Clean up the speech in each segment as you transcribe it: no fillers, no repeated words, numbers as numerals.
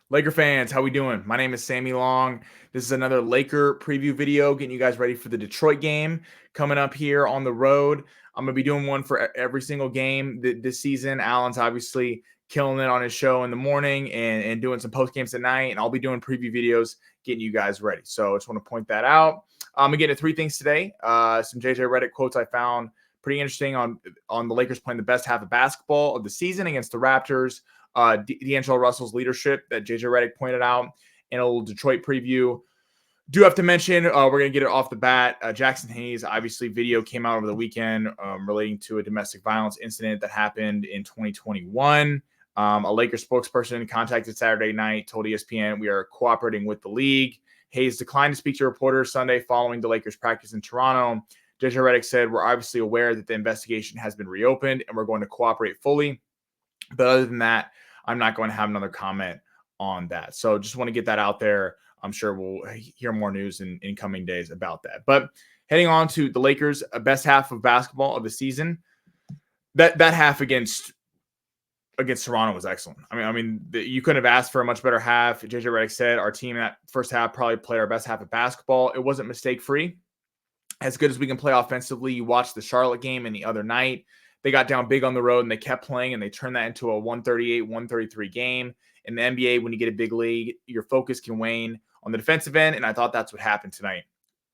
Laker fans, how we doing? My name is Sammy Long. This is another Laker preview video, getting you guys ready for the Detroit game coming up here on the road. I'm going to be doing one for every single game this season. Alan's obviously killing it on his show in the morning and doing some post games at night, and I'll be doing preview videos getting you guys ready. So I just want to point that out. I'm going to get into three things today. Some JJ Redick quotes I found pretty interesting on the Lakers playing the best half of basketball of the season against the Raptors. D'Angelo Russell's leadership that JJ Redick pointed out, in a little Detroit preview. Do have to mention, we're going to get it off the bat. Jackson Hayes, obviously, video came out over the weekend relating to a domestic violence incident that happened in 2021. A Lakers spokesperson contacted Saturday night, told ESPN, "We are cooperating with the league." Hayes declined to speak to reporters Sunday following the Lakers practice in Toronto. JJ Redick said, "We're obviously aware that the investigation has been reopened and we're going to cooperate fully. But other than that, I'm not going to have another comment on that." So just want to get that out there. I'm sure we'll hear more news in coming days about that. But heading on to the Lakers' best half of basketball of the season, that half against Toronto was excellent. I mean, you couldn't have asked for a much better half. JJ Redick said our team in that first half probably played our best half of basketball. It wasn't mistake-free. As good as we can play offensively. You watched the Charlotte game and the other night. They got down big on the road and they kept playing, and they turned that into a 138-133 game. In the NBA, when you get a big lead, your focus can wane on the defensive end, and I thought that's what happened tonight.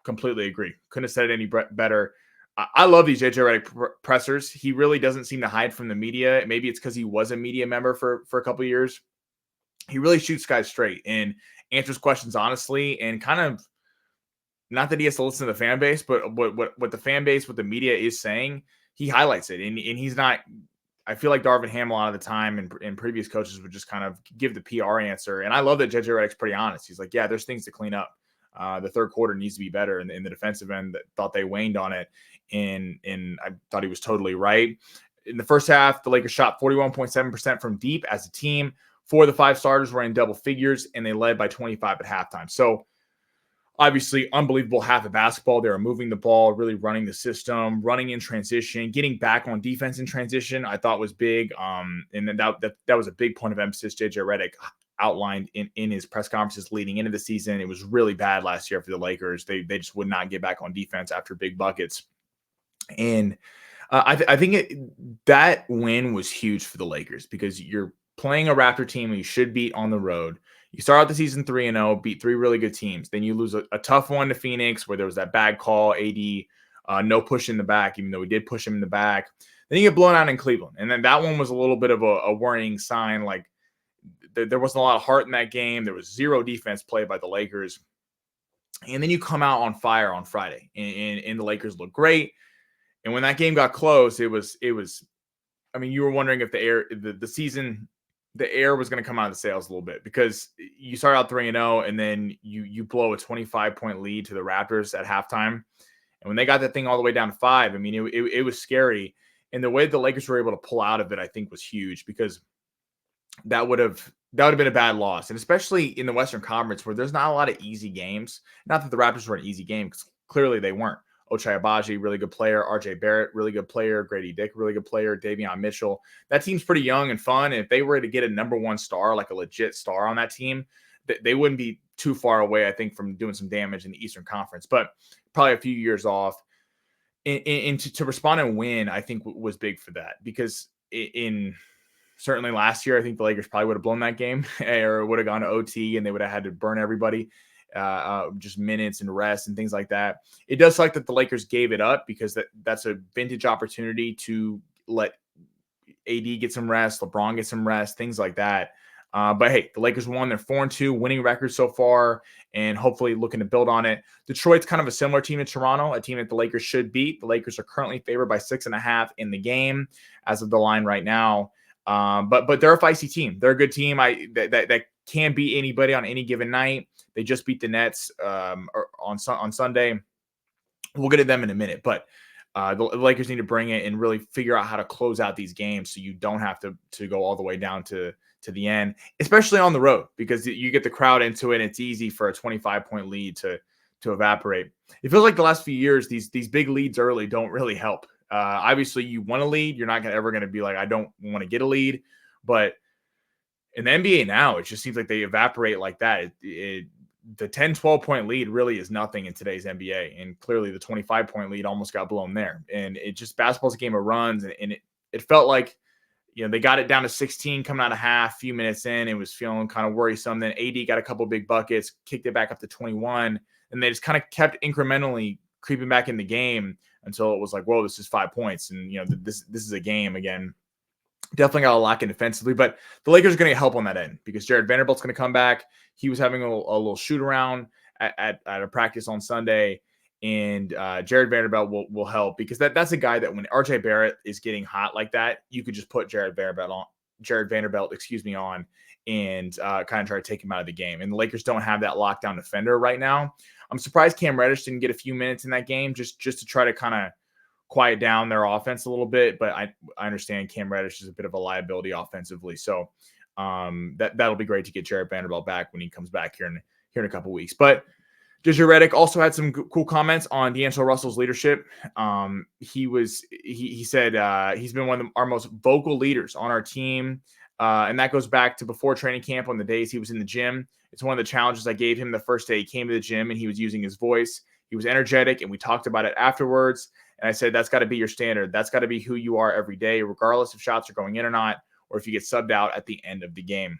Completely agree. Couldn't have said it any better. I love these JJ Redick pressers. He really doesn't seem to hide from the media. Maybe it's because he was a media member for a couple of years. He really shoots guys straight and answers questions honestly, and kind of, not that he has to listen to the fan base, but what the fan base, what the media is saying, he highlights it. And he's not, I feel like Darvin Ham a lot of the time and previous coaches would just kind of give the PR answer. And I love that JJ Redick's pretty honest. He's like, yeah, there's things to clean up. The third quarter needs to be better in the defensive end. That thought they waned on it. And I thought he was totally right. In the first half, the Lakers shot 41.7% from deep as a team. 4 of the 5 starters were in double figures, and they led by 25 at halftime. So obviously, unbelievable half of basketball. They were moving the ball, really running the system, running in transition, getting back on defense in transition, I thought was big. And then that was a big point of emphasis JJ Redick outlined in his press conferences leading into the season. It was really bad last year for the Lakers. They just would not get back on defense after big buckets. And I think that win was huge for the Lakers because you're playing a Raptor team you should beat on the road. You start out the season 3-0, beat 3 really good teams. Then you lose a tough one to Phoenix where there was that bad call, AD, no push in the back, even though we did push him in the back. Then you get blown out in Cleveland. And then that one was a little bit of a worrying sign. Like there wasn't a lot of heart in that game. There was zero defense played by the Lakers. And then you come out on fire on Friday, and the Lakers look great. And when that game got close, it was. I mean, you were wondering if the air was going to come out of the sails a little bit because you start out 3-0 and then you blow a 25-point lead to the Raptors at halftime. And when they got that thing all the way down to 5, I mean, it was scary. And the way the Lakers were able to pull out of it, I think, was huge because that would have been a bad loss. And especially in the Western Conference where there's not a lot of easy games. Not that the Raptors were an easy game, because clearly they weren't. Ochai Agbaji, really good player. RJ Barrett, really good player. Grady Dick, really good player. Davion Mitchell. That team's pretty young and fun. And if they were to get a number 1 star, like a legit star on that team, they wouldn't be too far away, I think, from doing some damage in the Eastern Conference. But probably a few years off. And to respond and win, I think, was big for that. Because in certainly last year, I think the Lakers probably would have blown that game or would have gone to OT and they would have had to burn everybody. Just minutes and rest and things like that. It does suck that the Lakers gave it up because that's a vintage opportunity to let AD get some rest, LeBron get some rest, things like that. But hey, the Lakers won. They're 4-2, winning record so far, and hopefully looking to build on it. Detroit's kind of a similar team to Toronto, a team that the Lakers should beat. The Lakers are currently favored by 6.5 in the game as of the line right now. But they're a feisty team. They're a good team. That can beat anybody on any given night. They just beat the Nets on Sunday. We'll get to them in a minute, but the Lakers need to bring it and really figure out how to close out these games so you don't have to go all the way down to the end, especially on the road, because you get the crowd into it. And it's easy for a 25-point lead to evaporate. It feels like the last few years, these big leads early don't really help. Obviously, you want a lead. You're not ever going to be like, I don't want to get a lead, but In the NBA now, it just seems like they evaporate like that. The 10, 12-point lead really is nothing in today's NBA. And clearly the 25-point lead almost got blown there. And it just, basketball's a game of runs. And it felt like, they got it down to 16 coming out of half, few minutes in. It was feeling kind of worrisome. Then AD got a couple big buckets, kicked it back up to 21. And they just kind of kept incrementally creeping back in the game until it was like, whoa, this is 5 points. And, this is a game again. Definitely got a lock in defensively, but the Lakers are going to get help on that end because Jared Vanderbilt's going to come back. He was having a little shoot around at a practice on Sunday, and Jared Vanderbilt will help because that's a guy that when RJ Barrett is getting hot like that, you could just put Jared Vanderbilt on, and kind of try to take him out of the game. And the Lakers don't have that lockdown defender right now. I'm surprised Cam Reddish didn't get a few minutes in that game just to try to kind of quiet down their offense a little bit, but I understand Cam Reddish is a bit of a liability offensively. So that'll be great to get Jared Vanderbilt back when he comes back here in a couple weeks. But JJ Redick also had some cool comments on D'Angelo Russell's leadership. He said he's been one of our most vocal leaders on our team. And that goes back to before training camp on the days he was in the gym. It's one of the challenges I gave him the first day he came to the gym and he was using his voice. He was energetic and we talked about it afterwards. And I said, that's got to be your standard. That's got to be who you are every day, regardless if shots are going in or not, or if you get subbed out at the end of the game.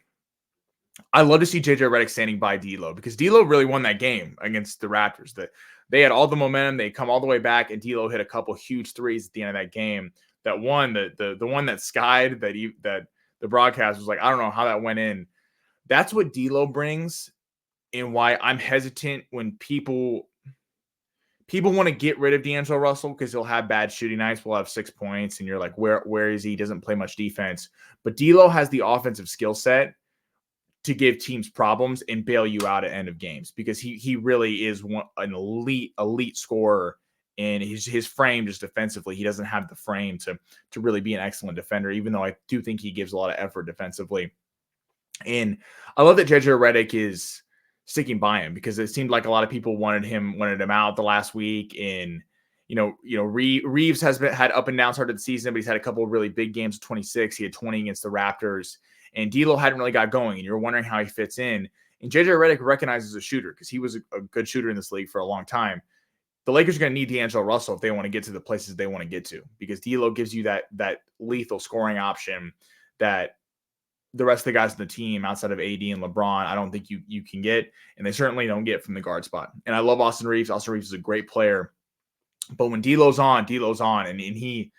I love to see JJ Redick standing by DLO because DLO really won that game against the Raptors. They had all the momentum. They come all the way back, and DLO hit a couple huge threes at the end of that game. That one, the one that skied, that the broadcast was like, I don't know how that went in. That's what DLO brings, and why I'm hesitant when people want to get rid of D'Angelo Russell because he'll have bad shooting nights. We'll have 6 points, and you're like, where is he? He doesn't play much defense. But D'Lo has the offensive skill set to give teams problems and bail you out at end of games because he really is an elite scorer, and his frame just defensively, he doesn't have the frame to really be an excellent defender, even though I do think he gives a lot of effort defensively. And I love that JJ Redick is sticking by him because it seemed like a lot of people wanted him out the last week. And Reeves had up and down start of the season, but he's had a couple of really big games. 26, he had 20 against the Raptors, and D'Lo hadn't really got going. And you're wondering how he fits in. And JJ Redick recognizes a shooter because he was a good shooter in this league for a long time. The Lakers are going to need D'Angelo Russell if they want to get to the places they want to get to because D'Lo gives you that lethal scoring option that the rest of the guys on the team outside of AD and LeBron, I don't think you can get, and they certainly don't get from the guard spot. And I love Austin Reeves. Austin Reeves is a great player, but when D'Lo's on, and he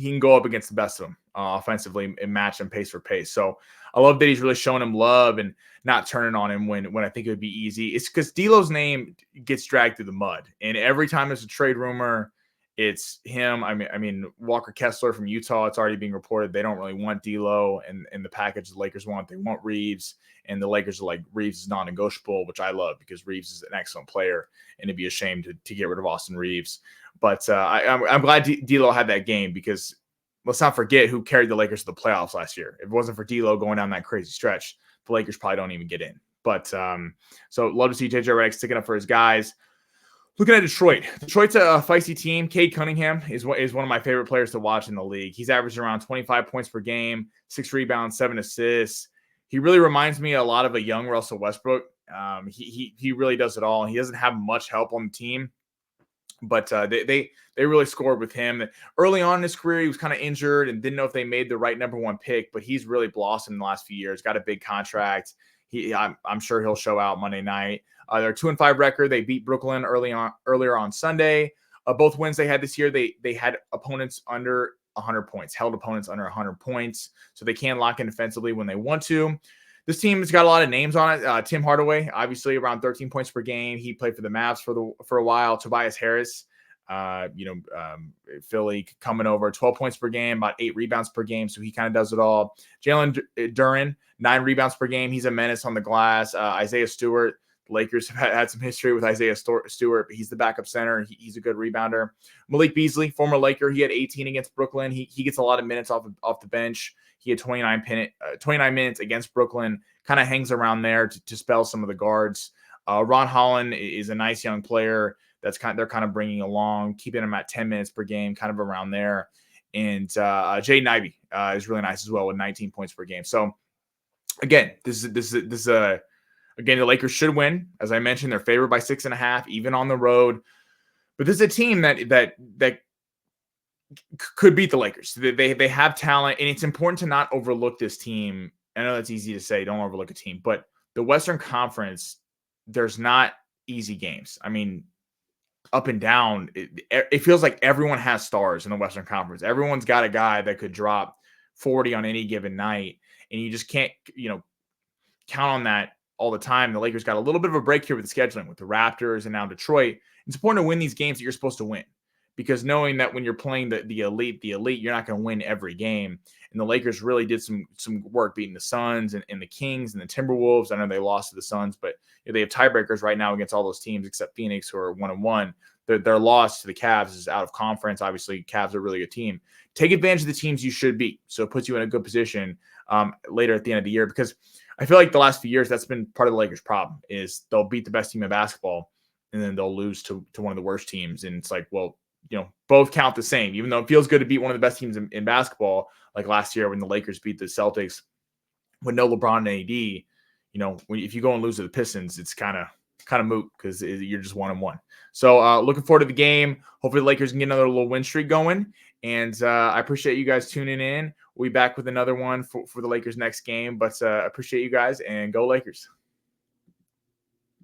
can go up against the best of them offensively and match them pace for pace. So I love that he's really showing him love and not turning on him when I think it would be easy. It's because D'Lo's name gets dragged through the mud, and every time there's a trade rumor, it's him. I mean, Walker Kessler from Utah, it's already being reported they don't really want D'Lo and the package the Lakers want. They want Reeves, and the Lakers are like, Reeves is non-negotiable, which I love because Reeves is an excellent player, and it'd be a shame to get rid of Austin Reeves. But I'm glad D'Lo had that game because let's not forget who carried the Lakers to the playoffs last year. If it wasn't for D'Lo going down that crazy stretch, the Lakers probably don't even get in. But so love to see JJ Redick sticking up for his guys. Looking at Detroit, Detroit's a feisty team. Cade Cunningham is one of my favorite players to watch in the league. He's averaging around 25 points per game, 6 rebounds, 7 assists. He really reminds me a lot of a young Russell Westbrook. He really does it all. He doesn't have much help on the team, but they really scored with him. Early on in his career, he was kind of injured and didn't know if they made the right number 1 pick, but he's really blossomed in the last few years. Got a big contract. I'm sure he'll show out Monday night. They're 2-5 record. They beat Brooklyn earlier on Sunday. Both wins they had this year, they had opponents under 100 points, held opponents under 100 points, so they can lock in defensively when they want to. This team has got a lot of names on it. Tim Hardaway, obviously around 13 points per game. He played for the Mavs for a while. Tobias Harris, Philly coming over 12 points per game, about 8 rebounds per game. So he kind of does it all. Jalen Duren, 9 rebounds per game. He's a menace on the glass. Isaiah Stewart, the Lakers have had some history with Isaiah Stewart, but he's the backup center. He's a good rebounder. Malik Beasley, former Laker. He had 18 against Brooklyn. He gets a lot of minutes off the bench. He had 29 minutes against Brooklyn, kind of hangs around there to spell some of the guards. Ron Holland is a nice young player they're kind of bringing along, keeping him at 10 minutes per game, kind of around there. And Jaden Ivey is really nice as well with 19 points per game. So again, again, the Lakers should win. As I mentioned, they're favored by 6.5, even on the road. But this is a team that could beat the Lakers. They have talent, and it's important to not overlook this team. I know that's easy to say, don't overlook a team, but the Western Conference, there's not easy games. I mean, up and down, it feels like everyone has stars in the Western Conference. Everyone's got a guy that could drop 40 on any given night, and you just can't, count on that all the time. The Lakers got a little bit of a break here with the scheduling with the Raptors and now Detroit. It's important to win these games that you're supposed to win, because knowing that when you're playing the elite, you're not going to win every game. And the Lakers really did some work beating the Suns and the Kings and the Timberwolves. I know they lost to the Suns, but they have tiebreakers right now against all those teams except Phoenix, who are 1-1. Their loss to the Cavs is out of conference. Obviously, Cavs are a really good team. Take advantage of the teams you should beat, so it puts you in a good position later at the end of the year, because I feel like the last few years, that's been part of the Lakers' problem, is they'll beat the best team in basketball and then they'll lose to one of the worst teams. And it's like, well, both count the same, even though it feels good to beat one of the best teams in basketball, like last year when the Lakers beat the Celtics with no LeBron and AD. If you go and lose to the Pistons, it's kind of moot because you're just 1-1. So looking forward to the game. Hopefully the Lakers can get another little win streak going. And I appreciate you guys tuning in. We'll be back with another one for the Lakers next game. But I appreciate you guys, and go Lakers.